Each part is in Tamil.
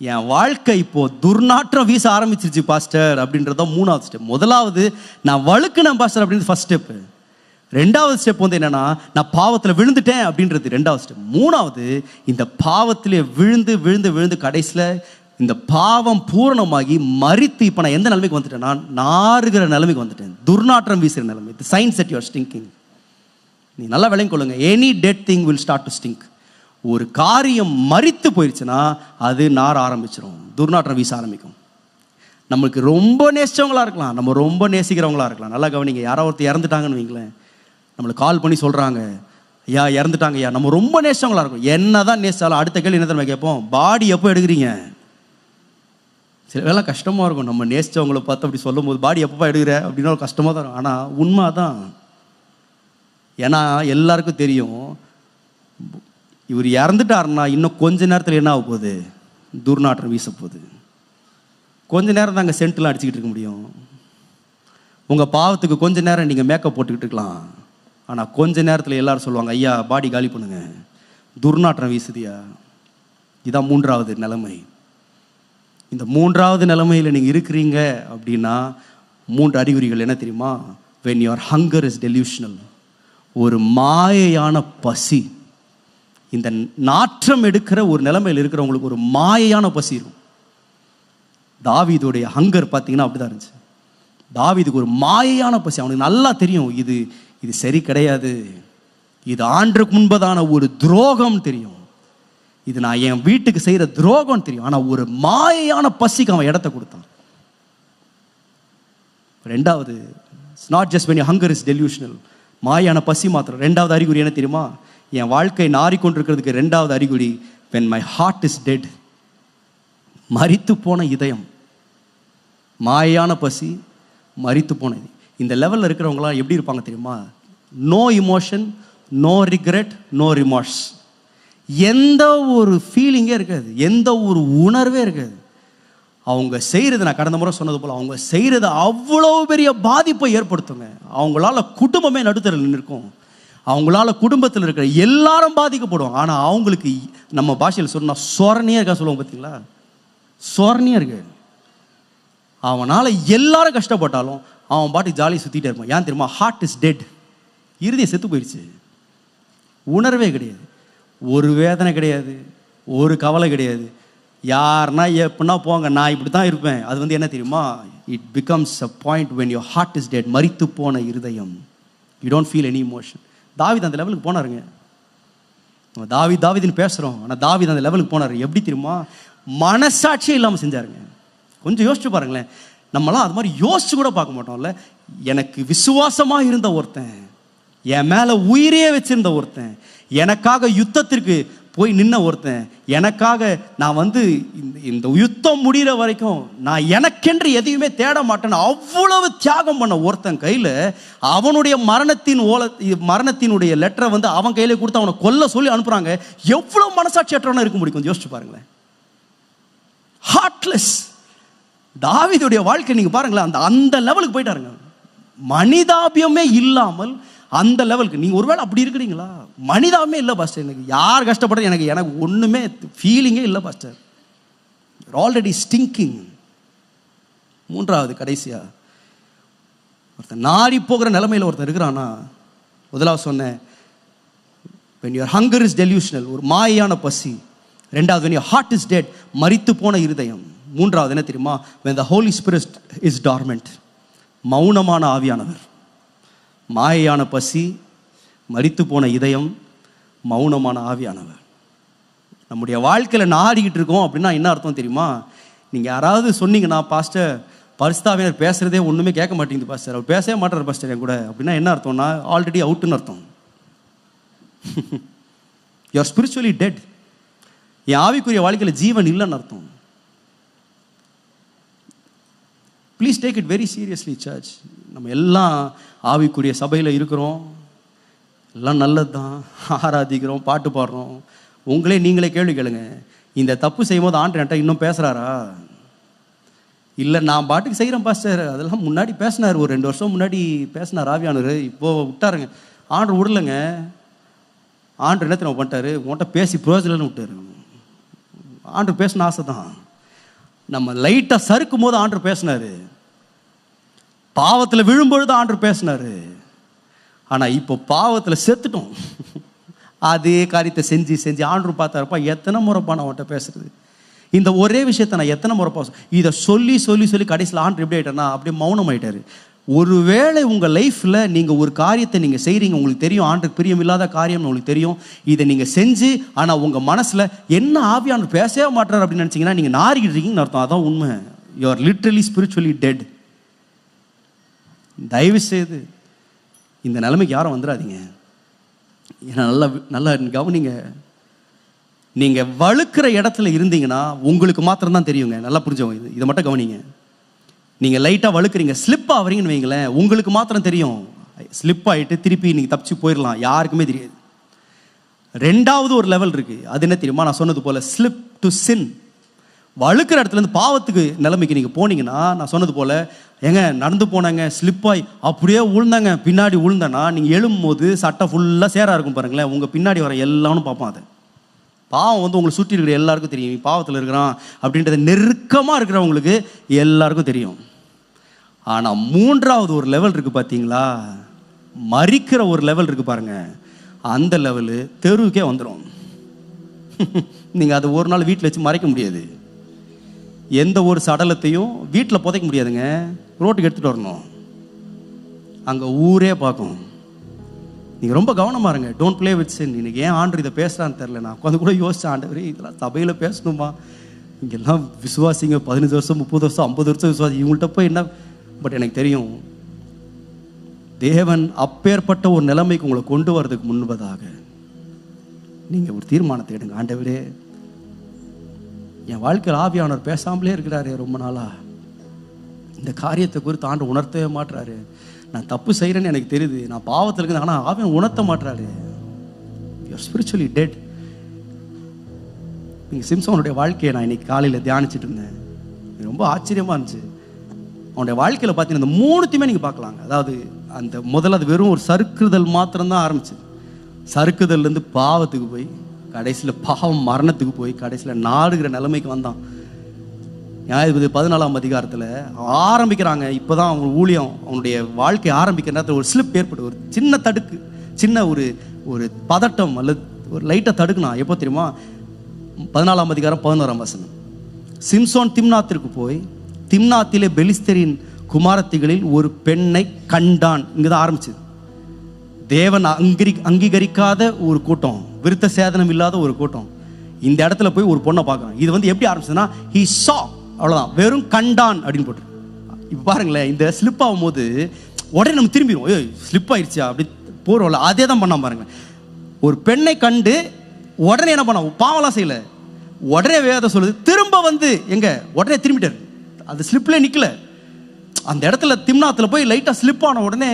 என் வாழ்க்கை இப்போ துர்நாற்றம் வீச ஆரம்பிச்சிருச்சு பாஸ்டர் அப்படின்றத 3வது ஸ்டெப். முதலாவது நான் வழுக்குனேன் பாஸ்டர் அப்படின்றது ஃபர்ஸ்ட் ஸ்டெப்பு. 2வது ஸ்டெப் வந்து என்னன்னா, நான் பாவத்தில் விழுந்துட்டேன் அப்படின்றது 2வது ஸ்டெப். 3வது இந்த பாவத்திலே விழுந்து விழுந்து விழுந்து கடைசியில் இந்த பாவம் பூரணமாகி மரித்து இப்போ நான் எந்த நிலைமைக்கு வந்துட்டேன்னா, நாறுகிற நிலைமைக்கு வந்துட்டேன், துர்நாற்றம் வீசுகிற நிலைமை. The signs that you are stinking. நீ நல்லா விளங்கி கொள்ளுங்க. Any dead thing will start to stink. ஒரு காரியம் மரித்து போயிடுச்சுன்னா அது நார ஆரம்பிச்சிடும், துர்நாற்றம் வீச ஆரம்பிக்கும். நம்மளுக்கு ரொம்ப நேசிச்சவங்களா இருக்கலாம், நம்ம ரொம்ப நேசிக்கிறவங்களா இருக்கலாம். நல்லா கவனிங்க. யாரோ ஒருத்தர் இறந்துட்டாங்கன்னு வைங்களேன், நம்மளுக்கு கால் பண்ணி சொல்கிறாங்க, ஐயா இறந்துட்டாங்க ஐயா. நம்ம ரொம்ப நேசிச்சவங்களா இருக்கும். என்ன தான் நேசிச்சாலும் அடுத்த கேள்வி என்ன தெரியுமா கேட்போம்? பாடி எப்போ எடுக்கிறீங்க? சில வேலை கஷ்டமாக இருக்கும். நம்ம நேசிச்சவங்களை பார்த்து அப்படி சொல்லும் போது பாடி எப்பப்பா எடுக்கிற அப்படின்னா ஒரு கஷ்டமாக தான் இருக்கும். ஆனால் உண்மை தான். ஏன்னா எல்லாருக்கும் தெரியும், இவர் இறந்துட்டாருன்னா இன்னும் கொஞ்ச நேரத்தில் என்ன ஆக போகுது? துர்நாற்றம் வீச போகுது. கொஞ்ச நேரம் தாங்க சென்ட்லாம் அடிச்சுக்கிட்டு இருக்க முடியும். உங்கள் பாவத்துக்கு கொஞ்ச நேரம் நீங்கள் மேக்கப் போட்டுக்கிட்டு இருக்கலாம். ஆனால் கொஞ்ச நேரத்தில் எல்லாரும் சொல்லுவாங்க, ஐயா பாடி காலி பண்ணுங்க, துர்நாற்றம் வீசுதியா. இதான் 3வது நிலைமை. இந்த 3வது நிலைமையில் நீங்கள் இருக்கிறீங்க அப்படின்னா 3 அறிகுறிகள் என்ன தெரியுமா? when your hunger is delusional, ஒரு மாயையான பசி. இந்த நாற்றம் எடுக்கிற ஒரு நிலைமையில் இருக்கிறவங்களுக்கு ஒரு மாயையான பசி இருக்கும். தாவீதுடைய ஹங்கர் பார்த்தீங்கன்னா அப்படிதான் இருந்துச்சு. தாவீதுக்கு ஒரு மாயையான பசி. அவனுக்கு நல்லா தெரியும், இது சரி கிடையாது, இது ஆண்டருக்கு முன்பதான ஒரு துரோகம் தெரியும், இது நான் என் வீட்டுக்கு செய்கிற துரோகம் தெரியும். ஆனால் ஒரு மாயையான பசிக்கு அவன் இடத்த கொடுத்தான். 2வது, it's not just when your hunger is delusional, மாயான பசி மாத்திரம். 2வது அறிகுறி என்ன தெரியுமா? என் வாழ்க்கை நாறிக்கொண்டிருக்கிறதுக்கு 2வது அறிகுறி, when my heart is dead, மரித்து போன இதயம். மாயான பசி, மரித்து போனது. இந்த லெவலில் இருக்கிறவங்களாம் எப்படி இருப்பாங்க தெரியுமா? No emotion, no regret, no remorse. எந்த ஒரு ஃபீலிங்கே இருக்காது, எந்த ஒரு உணர்வே இருக்காது. அவங்க செய்கிறது, நான் கடந்த முறை சொன்னது போல், அவங்க செய்கிறது அவ்வளோ பெரிய பாதிப்பை ஏற்படுத்துங்க. அவங்களால குடும்பமே நடுத்தரில் நிற்கும். அவங்களால குடும்பத்தில் இருக்கிற எல்லாரும் பாதிக்கப்படுவாங்க. ஆனால் அவங்களுக்கு நம்ம பாஷையில் சொன்னால் சொரணியாக இருக்கா சொல்லுவாங்க பார்த்தீங்களா? சொரணியாக இருக்கு. அவனால் எல்லாரும் கஷ்டப்பட்டாலும் அவன் பாட்டு ஜாலியாக சுற்றிட்டே இருப்பான். ஏன் தெரியுமா? Heart is dead. இருதயம் செத்து போயிடுச்சு. உணர்வே கிடையாது, ஒரு வேதனை கிடையாது, ஒரு கவலை கிடையாது. யாருன்னா எப்படின்னா போங்க, நான் இப்படி தான் இருப்பேன். அது வந்து என்ன தெரியுமா? It becomes a point when your heart is dead, மரித்து போன இருதயம். You don't feel any emotion. தாவீது அந்த லெவலுக்கு போனாருங்க. தாவீதுன்னு பேசுகிறோம், ஆனால் தாவீது அந்த லெவலுக்கு போனார். எப்படி தெரியுமா? மனசாட்சியே இல்லாமல் செஞ்சாருங்க. கொஞ்சம் யோசிச்சு பாருங்களேன். நம்மளாம் அது மாதிரி யோசிச்சு கூட பார்க்க மாட்டோம்ல. எனக்கு விசுவாசமாக இருந்த ஒருத்தன், என் மேலே உயிரே வச்சிருந்த ஒருத்தன், எனக்காக யுத்தத்திற்கு போய் நின்ன ஒருத்தன், எனக்காக நான் வந்து இந்த யுத்தம் முடிகிற வரைக்கும் நான் எனக்கென்று எதையுமே தேட மாட்டேன்னு அவ்வளவு தியாகம் பண்ண ஒருத்தன் கையில் அவனுடைய மரணத்தினுடைய லெட்டரை வந்து அவன் கையில கொடுத்து அவனை கொல்ல சொல்லி அனுப்புகிறாங்க. எவ்வளோ மனசாட்சியற்றவனா இருக்க முடியும்? கொஞ்சம் யோசிச்சு பாருங்களேன். ஹார்ட்லெஸ். தாவீதுடைய வாழ்க்கை நீங்கள் பாருங்களேன், அந்த லெவலுக்கு போயிட்டாருங்க. மனிதாபியமே இல்லாமல் அந்த லெவலுக்கு. நீங்கள் ஒருவேளை அப்படி இருக்கிறீங்களா? மனிதாபமே இல்லை பாஸ்டர், எனக்கு யார் கஷ்டப்படுறது எனக்கு ஒன்றுமே ஃபீலிங்கே இல்லை பாஸ்டர், ஆல்ரெடி ஸ்டிங்கிங். 3வது கடைசியா, ஒருத்தன் நாரி போகிற நிலைமையில் ஒருத்தன் இருக்கிறான்னா, முதலாவது சொன்னேன் when your hunger is delusional, ஒரு மாயான பசி. 2வது when your heart is dead, மரித்து போன இருதயம். 3வது என்ன தெரியுமா? when the Holy Spirit is dormant, மௌனமான ஆவியானவர். மாயான பசி, மரித்து போன இதயம், மௌனமான ஆவியானவர். நம்முடைய வாழ்க்கையில் நாடிக்கிட்டு இருக்கோம் அப்படின்னா என்ன அர்த்தம் தெரியுமா? நீங்கள் யாராவது சொன்னீங்கன்னா, பாஸ்டர் பரிசுத்தாவியானவர் பேசுகிறதே ஒன்றுமே கேட்க மாட்டேங்குது பாஸ்டர், அவர் பேசவே மாட்டார் பாஸ்டர் என் கூட அப்படின்னா என்ன அர்த்தம்னா, ஆல்ரெடி அவுட்டுன்னு அர்த்தம். You are spiritually dead. என் ஆவிக்குரிய வாழ்க்கையில் ஜீவன் இல்லைன்னு அர்த்தம். Please take it very seriously church. நம்ம எல்லாம் ஆவிக்குரிய சபையில் இருக்கிறோம், எல்லாம் நல்லது தான், ஆராதிக்கிறோம், பாட்டு பாடுறோம். நீங்களே கேள்வி கேளுங்க, இந்த தப்பு செய்யும் போது ஆண்டவர் என்கிட்ட இன்னும் பேசுகிறாரா? இல்லை நான் பாட்டுக்கு செய்கிறேன் பாஸ்டர், அதெல்லாம் முன்னாடி பேசினார், ஒரு 2 வருஷம் முன்னாடி பேசினார் ஆவியானவர், இப்போது விட்டாருங்க. ஆண்டவர் விடலைங்க. ஆண்டவர் என்ன தெரியுமா பண்ணிட்டாரு? உன்கிட்ட பேசி பிரயோஜனம்னு விட்டாரு. ஆண்டவர் பேசணும் ஆசை தான், நம்ம லைட்டாக சறுக்கும் போது ஆண்டவர் பேசினாரு, பாவத்தில் விழும்பொழுது ஆண்டவர் பேசினாரு. ஆனால் இப்போ பாவத்தில் செத்துட்டோம். அதே காரியத்தை செஞ்சு செஞ்சு ஆண்டவர் பார்த்தாருப்பா, எத்தனை முறைப்பா நான் அவன்கிட்ட பேசுறது, இந்த ஒரே விஷயத்தை நான் எத்தனை முறைப்பா இதை சொல்லி சொல்லி சொல்லி கடைசியில் ஆண்டவர் எப்படி ஆகிட்டார்னா அப்படியே மௌனம் ஆகிட்டாரு. ஒருவேளை உங்கள் லைஃப்பில் நீங்கள் ஒரு காரியத்தை நீங்கள் செய்கிறீங்க, உங்களுக்கு தெரியும் ஆண்டருக்கு பிரியம் இல்லாத காரியம் உங்களுக்கு தெரியும், இதை நீங்கள் செஞ்சு ஆனால் உங்கள் மனசில் என்ன ஆவியானவர் பேசவே மாட்டார் அப்படின்னு நினச்சிங்கன்னா நீங்கள் நாரிக்கிட்டு இருக்கீங்கன்னு அர்த்தம். அதான் உண்மை. You are literally spiritually dead. தயவு செய்து இந்த நிலைமைக்கு யாரும் வந்துடாதீங்க. ஏன்னா நல்லா நல்லா கவனிங்க. நீங்கள் வழுக்கிற இடத்துல இருந்தீங்கன்னா உங்களுக்கு மாத்திரம்தான் தெரியுங்க. நல்லா புரிஞ்சவங்க இதை மட்டும் கவனிங்க. நீங்கள் லைட்டாக வழுக்கிறீங்க, ஸ்லிப் ஆகிறீங்கன்னு வைங்களேன், உங்களுக்கு மாத்திரம் தெரியும். ஸ்லிப் ஆகிட்டு திருப்பி நீங்கள் தப்பிச்சு போயிடலாம், யாருக்குமே தெரியாது. ரெண்டாவது ஒரு லெவல் இருக்குது. அது என்ன தெரியுமா? நான் சொன்னது போல் ஸ்லிப் டு சின். வழுக்கிற இடத்துலேருந்து பாவத்துக்கு நிலைமைக்கு நீங்கள் போனீங்கன்னா, நான் சொன்னது போல் ஏங்க நடந்து போனாங்க, ஸ்லிப்பாகி அப்படியே உழுந்தாங்க, பின்னாடி உழுந்தேன்னா நீங்கள் எழும்பும் போது சட்டை ஃபுல்லாக சேராக இருக்கும் பாருங்களேன். உங்கள் பின்னாடி வர எல்லாரும் பார்ப்பான். அதை பாவம் வந்து உங்களை சுற்றி இருக்கிற எல்லாருக்கும் தெரியும். பாவத்தில் இருக்கிறான் அப்படின்றத நெருக்கமாக இருக்கிறவங்களுக்கு எல்லாருக்கும் தெரியும். ஆனால் மூன்றாவது ஒரு லெவல் இருக்குது பார்த்தீங்களா, மறிக்கிற ஒரு லெவல் இருக்குது பாருங்க. அந்த லெவலு தெருவுக்கே வந்துடும். நீங்கள் அதை ஒரு நாள் வீட்டில் வச்சு மறைக்க முடியாது. எந்த ஒரு சடலத்தையும் வீட்டில் புதைக்க முடியாதுங்க, ரோட்டுக்கு எடுத்துகிட்டு வரணும். அங்கே ஊரே பார்க்கும். நீங்கள் ரொம்ப கவனமாக இருங்க. டோன்ட் ப்ளே வித் சின். இன்னைக்கு ஏன் ஆண்டவர் இதை பேசுகிறான்னு தெரில. நான் உட்காந்து கூட யோசிச்சேன், ஆண்டவரே இதெல்லாம் சபையில் பேசணுமா? இங்கெல்லாம் விசுவாசிங்க 15 வருஷம் 30 வருஷம் 50 வருஷம் விசுவாசி, இவங்கள்ட்ட போய் என்ன? பட் எனக்கு தெரியும் தேவன் அப்பேற்பட்ட ஒரு நிலைமைக்கு உங்களை கொண்டு வரதுக்கு முன்பதாக நீங்கள் ஒரு தீர்மானத்தை எடுங்க. ஆண்டவரே, என் வாழ்க்கையில் ஆவியானவர் பேசாமலே இருக்கிறாரு ரொம்ப நாளாக, இந்த காரியத்தை குறித்து ஆண்டு உணர்த்தவே மாட்டுறாரு. நான் தப்பு செய்கிறேன்னு எனக்கு தெரியுது, நான் பாவத்தில் இருக்குது, ஆனால் ஆவியானவர் உணர்த்த மாட்டுறாரு. You are spiritually dead. நீங்கள் சிம்சோனுடைய வாழ்க்கையை நான் இன்னைக்கு காலையில் தியானிச்சுட்டு இருந்தேன். ரொம்ப ஆச்சரியமாக இருந்துச்சு. அவனுடைய வாழ்க்கையில் பார்த்தீங்கன்னா இந்த மூணுத்தையுமே நீங்கள் பார்க்கலாங்க. அதாவது அந்த முதல்ல அது வெறும் ஒரு சறுக்குதல் மாத்திரம்தான் ஆரம்பிச்சு. சறுக்குதல்லேருந்து பாவத்துக்கு போய் கடைசியில் பாவம் மரணத்துக்கு போய் கடைசியில் நாடுகிற நிலைமைக்கு வந்தான். நியாயாதிபதி 14ஆம் அதிகாரத்தில் ஆரம்பிக்கிறாங்க. இப்போ தான் அவங்க ஊழியம், அவனுடைய வாழ்க்கை ஆரம்பிக்கிற நேரத்தில் ஒரு ஸ்லிப் ஏற்பட்டு, ஒரு சின்ன தடுக்கு, சின்ன ஒரு ஒரு பதட்டம் அல்லது ஒரு லைட்டாக தடுக்குனா. எப்போ தெரியுமா? 14ஆம் அதிகாரம் 11ஆம் வசனம். சிம்சோன் திம்னாத்திற்கு போய் திம்னாத்திலே பெலிஸ்தரின் குமாரத்திகளில் ஒரு பெண்ணை கண்டான். இங்கே தான் ஆரம்பிச்சு. தேவன் அங்கீகரிக்காத ஒரு கூட்டம், விருத்த சேதனம் இல்லாத ஒரு கூட்டம் இந்த இடத்துல போய் ஒரு பொண்ணை பார்க்குறான். இது வந்து எப்படி ஆரம்பிச்சதுன்னா, he saw, அவ்வளோதான், வெறும் கண்டான் அப்படின்னு போட்டு. இப்போ பாருங்களேன், இந்த ஸ்லிப் ஆகும் போது உடனே நம்ம திரும்பிடுவோம், ஏய் ஸ்லிப் ஆயிடுச்சா அப்படி போகிறோம்ல, அதே தான் பண்ணாம பாருங்க. ஒரு பெண்ணை கண்டு உடனே என்ன பண்ண, பாவம்லாம் செய்யல, உடனே வேதம் சொல்லுது திரும்ப வந்து எங்க உடனே திரும்பிட்டார். அது ஸ்லிப்லேயே நிற்கல. அந்த இடத்துல திம்னாத்தில் போய் லைட்டாக ஸ்லிப் ஆன உடனே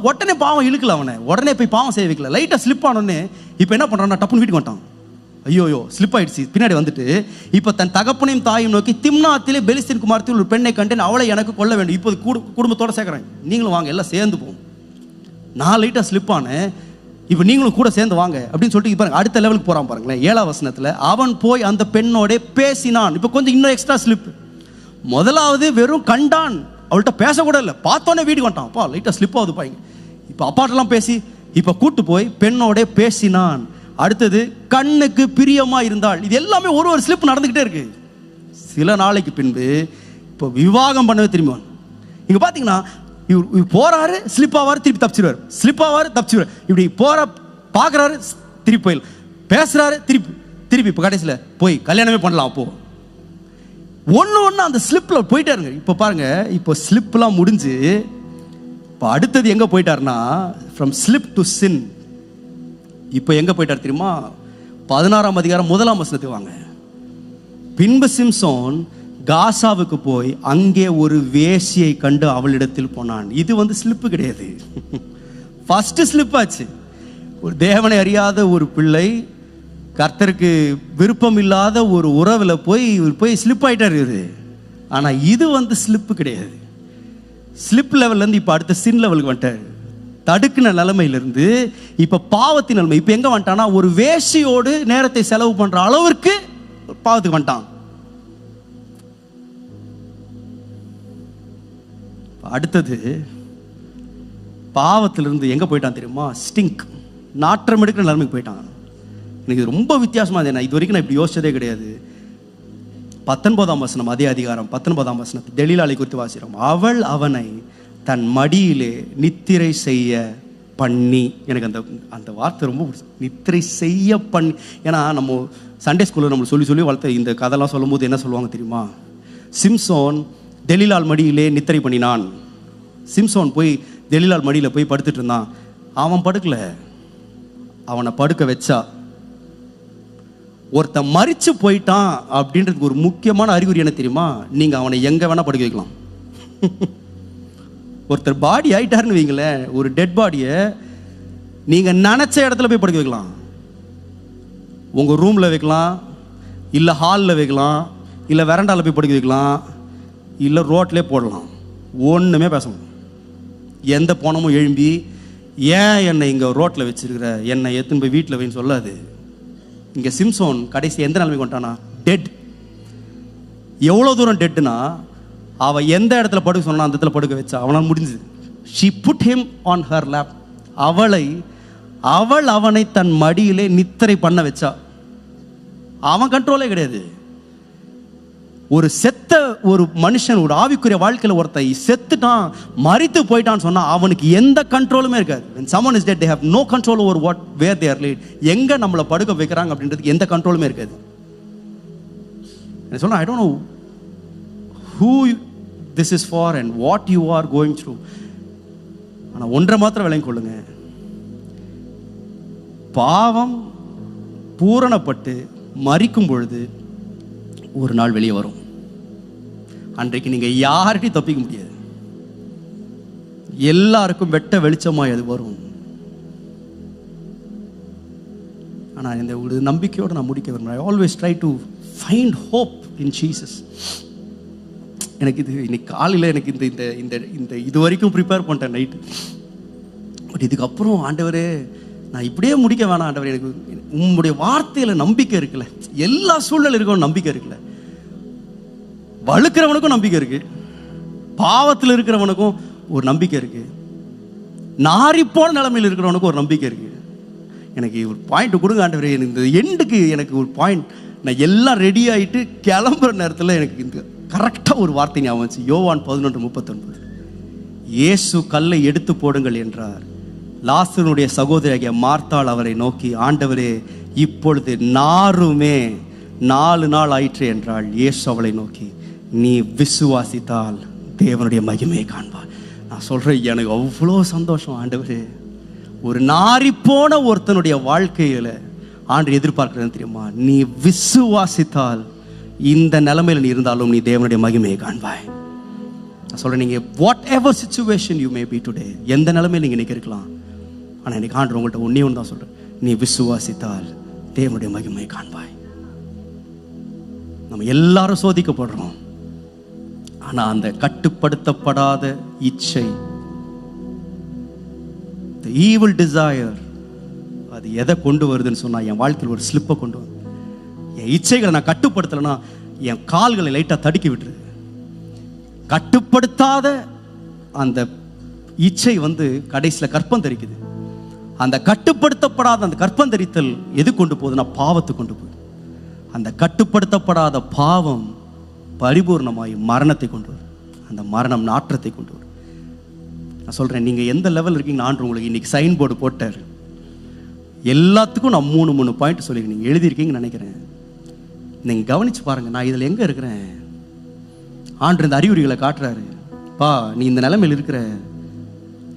உடனே பாவம் இழுக்கல, அவனை உடனே போய் பாவம் செய்ய வைக்கல. லைட்டாக ஸ்லிப் ஆனோடனே இப்போ என்ன பண்ணுறான்னா டப்புன்னு வீட்டுக்கு வந்துட்டான். ஐயோயோ ஸ்லிப் ஆயிடுச்சு. பின்னாடி வந்துட்டு இப்போ தன் தகப்பனையும் தாயும் நோக்கி, திம்னாத்திலே பெலிஸ்தீன் குமாரத்தில் ஒரு பெண்ணை கண்டேன், அவளை எனக்கு கொல்ல வேண்டும், இப்போது குடும்பத்தோட சேர்க்குறேன், நீங்களும் வாங்க, எல்லாம் சேர்ந்து போவோம். நான் லைட்டாக ஸ்லிப் ஆனேன், இப்போ நீங்களும் கூட சேர்ந்து வாங்க அப்படின்னு சொல்லிட்டு பாருங்க அடுத்த லெவலுக்கு போகிறான் பாருங்களேன். 7ஆம் வசனத்தில் அவன் போய் அந்த பெண்ணோட பேசினான். இப்போ கொஞ்சம் இன்னும் எக்ஸ்ட்ரா ஸ்லிப். முதலாவது வெறும் கண்டான், அவள்கிட்ட பேசக்கூட இல்லை, பார்த்தோன்னே வீட்டுக்கு வந்துட்டான். அப்பா லைட்டாக ஸ்லிப் ஆகுது பாருங்க. இப்போ அப்பாட்டெல்லாம் பேசி இப்போ கூட்டு போய் பெண்ணோட பேசினான். அடுத்தது கண்ணுக்கு பிரியமா இருந்தாள். இது எல்லாமே ஒரு ஒரு ஸ்லிப் நடந்துகிட்டே இருக்கு. சில நாளைக்கு பின்பு இப்போ விவாகம் பண்ணவே திரும்பி இங்க பாத்தீங்கன்னா, இவர் போறாரு, ஸ்லிப் ஆவாரு, திருப்பி தப்பிச்சிருவார், ஸ்லிப் ஆவாரு, தப்பிச்சிருவார், இப்படி போற பாக்குறாரு, திருப்பி போயில பேசுறாரு, திருப்பி திருப்பி இப்போ கடைசியில் போய் கல்யாணமே பண்ணலாம். அப்போ ஒன்று அந்த ஸ்லிப்ல போயிட்டே இருங்க. இப்போ பாருங்க, இப்போ ஸ்லிப்லாம் முடிஞ்சு இப்போ அடுத்தது எங்க போயிட்டாருன்னா, ஃப்ரம் ஸ்லிப் டு சின். இப்போ எங்க போயிட்டார் தெரியுமா? 16ஆம் அதிகாரம் 1ஆம் வசனத்துக்கு வாங்க. பின்பு சிம்சோன் காசாவுக்கு போய் அங்கே ஒரு வேசியை கண்டு அவளிடத்தில் போனான். இது வந்து ஸ்லிப்பு கிடையாது, ஃபர்ஸ்ட் ஸ்லிப் ஆச்சு. ஒரு தேவனை அறியாத ஒரு பிள்ளை, கர்த்தருக்கு விருப்பம் இல்லாத ஒரு உறவில் போய் ஸ்லிப் ஆயிட்டார் இது. ஆனால் இது வந்து ஸ்லிப்பு கிடையாது. ஸ்லிப் லெவல்லேருந்து இப்போ அடுத்த சின் லெவலுக்கு வந்துட்டார். தடுக்கின நிலைமையிலிருந்து இப்போ பாவத்தின் நிலைமை. இப்போ எங்கே வந்துட்டான்னா, ஒரு வேசியோடு நேரத்தை செலவு பண்ணுற அளவிற்கு பாவத்துக்கு வந்துட்டான். அடுத்தது பாவத்திலிருந்து எங்கே போயிட்டான் தெரியுமா? ஸ்டிங்க், நாற்றம் எடுக்கிற நிலைமைக்கு போயிட்டான். எனக்கு ரொம்ப வித்தியாசமாக இருந்தது. நான் இது வரைக்கும் நான் இப்படி யோசிச்சதே கிடையாது. 19ஆம் வசனம், அதே அதிகாரம் 19ஆம் வசனத்தை தெலீலாளை குறித்து வாசிக்கிறோம். அவள் அவனை தன் மடியிலே நித்திரை செய்ய பண்ணி. எனக்கு அந்த அந்த வார்த்தை ரொம்ப பிடிச்சது, நித்திரை செய்ய பண்ணி. ஏன்னா நம்ம சண்டே ஸ்கூலில் நம்ம சொல்லி சொல்லி வளர்த்த இந்த கதைலாம் சொல்லும் போது என்ன சொல்லுவாங்க தெரியுமா? சிம்சோன் தெலீலாள் மடியிலே நித்திரை பண்ணினான். சிம்சோன் போய் தெலீலாள் மடியில் போய் படுத்துட்டு இருந்தான். அவன் படுக்கல, அவனை படுக்க வச்சா. ஒருத்தன் மரிச்சு போயிட்டான் அப்படின்றதுக்கு ஒரு முக்கியமான அறிகுறி என்ன தெரியுமா? நீங்க அவனை எங்க வேணா படுக்க வைக்கலாம். ஒருத்தர் பாடி ஆயிட்டாருன்னு வைங்களேன், ஒரு டெட் பாடியை நீங்க நினைச்ச இடத்துல போய் படுக்க வைக்கலாம். உங்க ரூம்ல வைக்கலாம், இல்ல ஹாலில் வைக்கலாம், இல்ல வெரண்டால போய் படுக்க வைக்கலாம், இல்ல ரோட்லேயே போடலாம். ஒண்ணுமே பேசணும். எந்த போனமும் எழும்பி ஏன் என்னை இங்க ரோட்ல வச்சிருக்கிற, என்னை எத்துன்னு போய் வீட்டில் வைன்னு சொல்லாது. இங்க சிம்சோன் கடைசி எந்த நிலைமை கொண்டானா? டெட். எவ்வளவு தூரம் டெட்னா, அவ எந்த இடத்துல படுக்க சொன்னா அந்த இடத்துல படுக்க வச்சா. அவனால் முடிஞ்சது. she put him on her lap. அவள் அவனை தன் மடியிலே நித்திரை பண்ண வச்சா. அவன் கண்ட்ரோலே கிடையாது. ஒரு செத்த ஒரு மனுஷன், ஒரு ஆவிக்குரிய வாழ்க்கையில் ஒருத்தன் செத்துட்டான், மரித்து போயிட்டான்னு சொன்னா அவனுக்கு எந்த கண்ட்ரோலுமே இருக்காது. when someone is dead they have no control over where they are laid. எங்க நம்மளை படுக்க வைக்கிறாங்க அப்படின்றதுக்கு எந்த கண்ட்ரோலுமே இருக்காது. நான் சொல்றேன், I don't know who this is for and what you are going through. ஆனா ஒன்றை மாத்திரம் விளங்கிக் கொள்ளுங்க, பாவம் பூரணப்பட்டு மரிக்கும் பொழுது ஒரு நாள் வெளியே வரும். அன்றைக்கு நீங்க யார்கிட்டையும் தப்பிக்க முடியாது. எல்லாருக்கும் வெட்ட வெளிச்சமாய் அது வரும். ஆனா இந்த ஒரு நம்பிக்கையோடு நான் முடிக்க விரும்புறேன். I always try to find hope in Jesus. எனக்கு இது இன்னைக்கு காலையில் எனக்கு இந்த இந்த இந்த இந்த இது வரைக்கும் ப்ரிப்பேர் பண்ணிட்டேன் நைட்டு. பட் இதுக்கப்புறம் ஆண்டவரே நான் இப்படியே முடிக்க வேணாம் ஆண்டவரே, எனக்கு உங்களுடைய வார்த்தையில் நம்பிக்கை இருக்குல்ல, எல்லா சூழ்நிலை இருக்கவும் நம்பிக்கை இருக்குல்ல. வழுக்கிறவனுக்கும் நம்பிக்கை இருக்கு, பாவத்தில் இருக்கிறவனுக்கும் ஒரு நம்பிக்கை இருக்கு, நாரிப்போன நிலைமையில் இருக்கிறவனுக்கும் ஒரு நம்பிக்கை இருக்கு. எனக்கு ஒரு பாயிண்ட் கொடுங்க ஆண்டவரே. எனக்கு இந்த எண்டுக்கு எனக்கு ஒரு பாயிண்ட், நான் எல்லாம் ரெடி ஆகிட்டு கிளம்புற நேரத்தில் எனக்கு இந்த கரெக்டாக ஒரு வார்த்தை ஞாபகம் வந்துச்சு. யோவான் 11:39. இயேசு கல்லை எடுத்து போடுங்கள் என்றார். லாசருடைய சகோதரியாகிய மார்த்தாள் அவரை நோக்கி, ஆண்டவரே இப்பொழுது நாருமே 4 நாள் ஆயிற்று என்றாள். இயேசு அவளை நோக்கி, நீ விசுவாசித்தால் தேவனுடைய மகிமையை காண்பார். நான் சொல்றேன், எனக்கு அவ்வளோ சந்தோஷம் ஆண்டவரே. ஒரு நாரிப்போன ஒருத்தனுடைய வாழ்க்கையில ஆண்டு எதிர்பார்க்கிறது தெரியுமா? நீ விசுவாசித்தால் இந்த நிலைமையில் நீ இருந்தாலும் நீ தேவனுடைய மகிமையை காண்பாய். நான் சொல்றேன், நீங்க what ever situation you may be today, எந்த நிலைமையில் நீங்க இன்னைக்கு இருக்கலாம், ஆனா இன்னைக்கு ஆண்டு உங்கள்கிட்ட ஒன்னே ஒன்று தான் சொல்றேன், நீ விசுவாசித்தால் தேவனுடைய மகிமையை காண்பாய். நம்ம எல்லாரும் சோதிக்கப்படுறோம். ஆனா அந்த கட்டுப்படுத்தப்படாத இச்சை, the evil desire, அது எதை கொண்டு வருதுன்னு சொன்னா, என் வாழ்க்கையில் ஒரு ஸ்லிப்பை கொண்டு வந்து, என் இச்சைகளை நான் கட்டுப்படுத்தலைன்னா என் கால்களை லைட்டாக தடுக்கி விட்டுருது. கட்டுப்படுத்தாத அந்த இச்சை கடைசியில் கற்பம் தரிக்குது. அந்த கட்டுப்படுத்தப்படாத அந்த கற்பம் தரித்தல் எது கொண்டு போகுதுன்னா பாவத்தை கொண்டு போகுது. அந்த கட்டுப்படுத்தப்படாத பாவம் பரிபூர்ணமாய் மரணத்தை கொண்டு வரும். அந்த மரணம் நாற்றத்தை கொண்டு வரும். நான் சொல்றேன், நீங்க எந்த லெவல் இருக்கீங்க, ஆண்டு உங்களுக்கு இன்னைக்கு சைன் போர்டு போட்டார். எல்லாத்துக்கும் நான் 3 பாயிண்ட் சொல்லி நீங்க எழுதியிருக்கீங்கன்னு நினைக்கிறேன். நீங்க கவனிச்சு பாருங்க, நான் இதுல எங்க இருக்கிறேன். ஆண்டு இந்த அறிகுறிகளை காட்டுறாரு. பா, நீ இந்த நிலைமையில் இருக்கிற,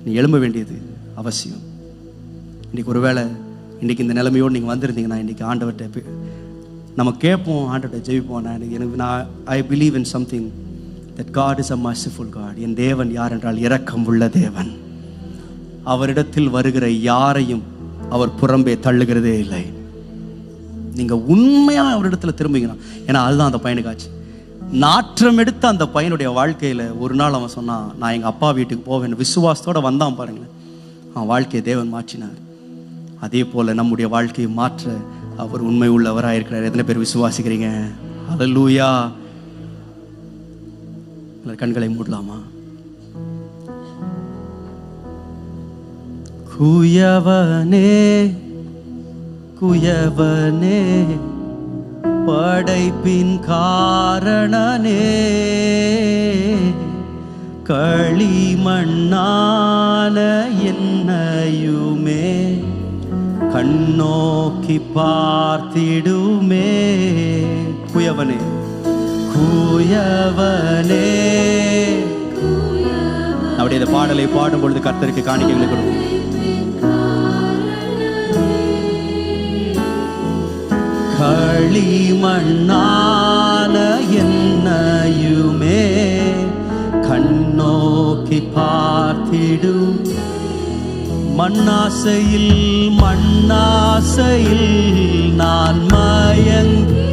நீ எழும்ப வேண்டியது அவசியம். இன்னைக்கு ஒருவேளை இன்னைக்கு இந்த நிலைமையோடு நீங்க வந்திருந்தீங்கன்னா, இன்னைக்கு ஆண்டவர்கிட்ட நம்ம கேட்போம், ஆண்டவர்கிட்ட ஜெயிப்போம். நான் I believe in something that God is a merciful God. என் தேவன் யார் என்றால் இரக்கம் உள்ள தேவன். அவரிடத்தில் வருகிற யாரையும் அவர் புறம்பே தள்ளுகிறதே இல்லை. நீங்க உண்மையா அவரிடத்துல திரும்பிங்கன்னா, ஏன்னா அதுதான் அந்த பையனுக்கு ஆச்சு. நாற்றம் எடுத்த அந்த பையனுடைய வாழ்க்கையில ஒரு நாள் அவன் சொன்னான், நான் எங்க அப்பா வீட்டுக்கு போவேன். விசுவாசத்தோட வந்தான் பாருங்களேன். அவன் வாழ்க்கையை தேவன் மாற்றினார். அதே போல நம்முடைய வாழ்க்கையை மாற்ற அவர் உண்மை உள்ளவராக இருக்கிறார். எத்தனை பேர் விசுவாசிக்கிறீங்க? ஹல்லேலூயா. கண்களை மூடலாமா? குயவனே குயவனே படைப்பின் காரணனே களிமண்ணான என்னையுமே கண்ணோக்கி பார்த்திடுமே. குயவனே குயவனே. அப்படி இந்த பாடலை பாடும் பொழுது கர்த்தருக்கு காணிக்கைகளை கொடுக்கும். களிமண்ணான என்னையுமே கண்ணோக்கி பார்த்திடும். மண்ணாசையில் மண்ணாசையில் நான் மயங்கி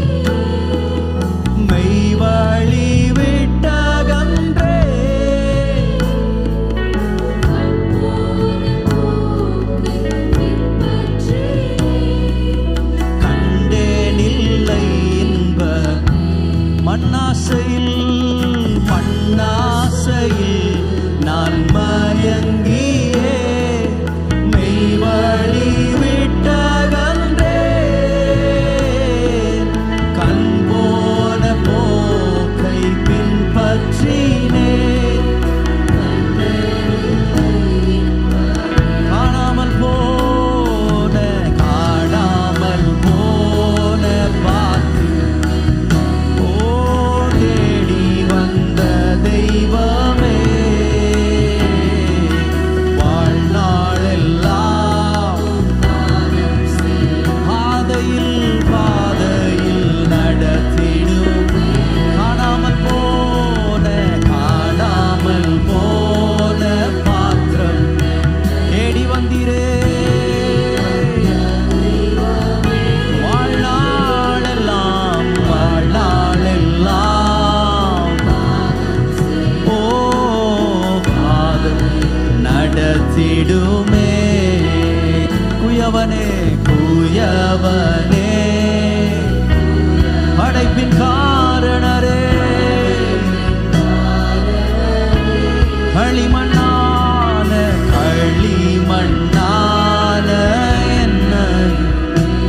மெய்வழி விட்டகன்றே. கண்டேனில்லை இன்ப மண்ணாசையில் மண்ணாசையில் நான் மயங்கியே மெய்வழி விட்டகன்றே. கண் போன போக்கை பின்பற்றினே. காணாமல் போன பார்த்து தேடி வந்த தெய்வமே. வாழ்நாளெல்லாம் பாதையில் நடத்திடும். காணாமல் போன பாத்திரம் தேடி வந்தீரே. வாழ்நாளெல்லாம் பாதம் நடத்திடுமே. குயவனே குயவனே படைப்பின் காரணரே களிமண்ணான என்ன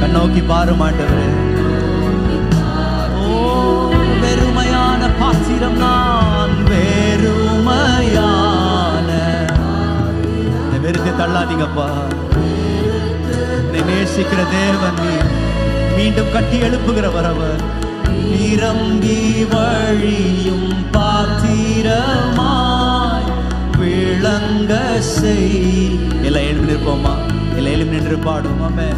கண்ணோக்கி பாருமாட்டவரே. ஓ வெறுமையான பாத்திரம் நான் வெறுமையான. வெறுத்து தள்ளாதீங்கப்பா. நேசிக்கிற தேவன் நீர் மீண்டும் கட்டி எழுப்புகிறவர் அவர். நிரம்பி வழியும் பாத்திரமாய் விளங்க செய். எல்லாம் எழுப்பி நிற்போமா? எல்லாம் எழுப்பி நின்று பாடுவோமே.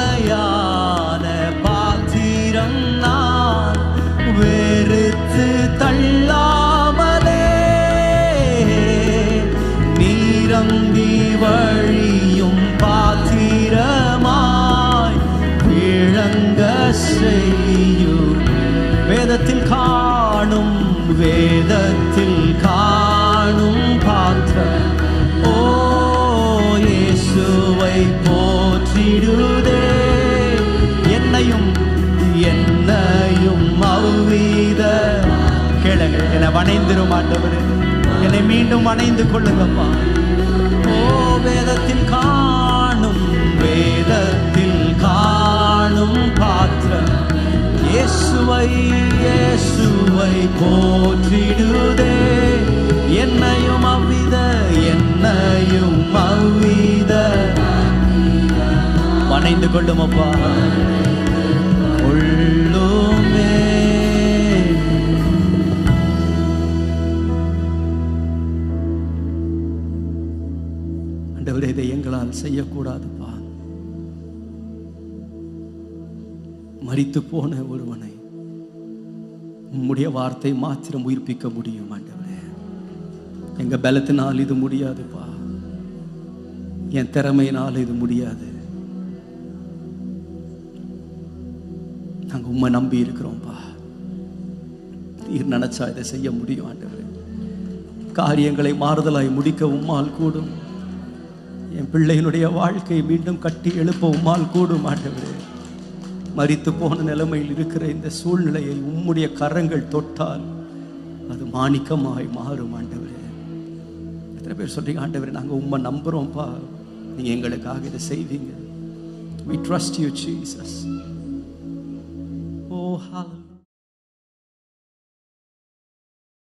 வெறுமையான பாத்திரம் நான் வெறுத்து தள்ளாமலே நீரம்பி வழியும் பாத்திரமாய் விளங்க செய்யும். வேதத்தில் காணும் பாத்திரம் ஓ இயேசுவை போற்றிடுதே. என்னையும் அவ்வித கேளுங்க. என்னை வணைந்திரும் ஆண்டவரே, என்னை மீண்டும் வணைந்து கொள்ளுங்கப்பா. ஓ வேதத்தில் காணும் பாத்திரம் இயேசுவை போற்றிடுதே. என்னையும் அவ்வித வணைந்து கொள்ளுமப்பா. கொள்ளுமே. ஆண்டவரே, இதை எங்களால் செய்யக்கூடாதுப்பா. மரித்து போன ஒருவனை உம்முடைய வார்த்தை மாத்திரம் உயிர்ப்பிக்க முடியும் ஆண்டவரே. எங்க பலத்தினால் இது முடியாதுப்பா. என் திறமையினால் இது முடியாது. நாங்க உம்மை நம்பி இருக்கிறோம்ப்பா. நீர் நினைச்சா இதை செய்ய முடியும் ஆண்டவரே. காரியங்களை மாறுதலாய் முடிக்க உம்மால் கூடும். என் பிள்ளையினுடைய வாழ்க்கை மீண்டும் கட்டி எழுப்ப உம்மால் கூடும் ஆண்டவரே. மரித்து போன நிலைமையில் இருக்கிற இந்த சூழ்நிலையை உம்முடைய கரங்கள் தொட்டால் அது மாணிக்கமாய் மாறும் ஆண்டவரே. எத்தனை பேர் சொல்றீங்க, ஆண்டவரே நாங்கள் உண்மை நம்புகிறோம்ப்பா, நீங்கள் எங்களுக்காக இதை செய்வீங்க. We trust you, Jesus. Oh, hallelujah.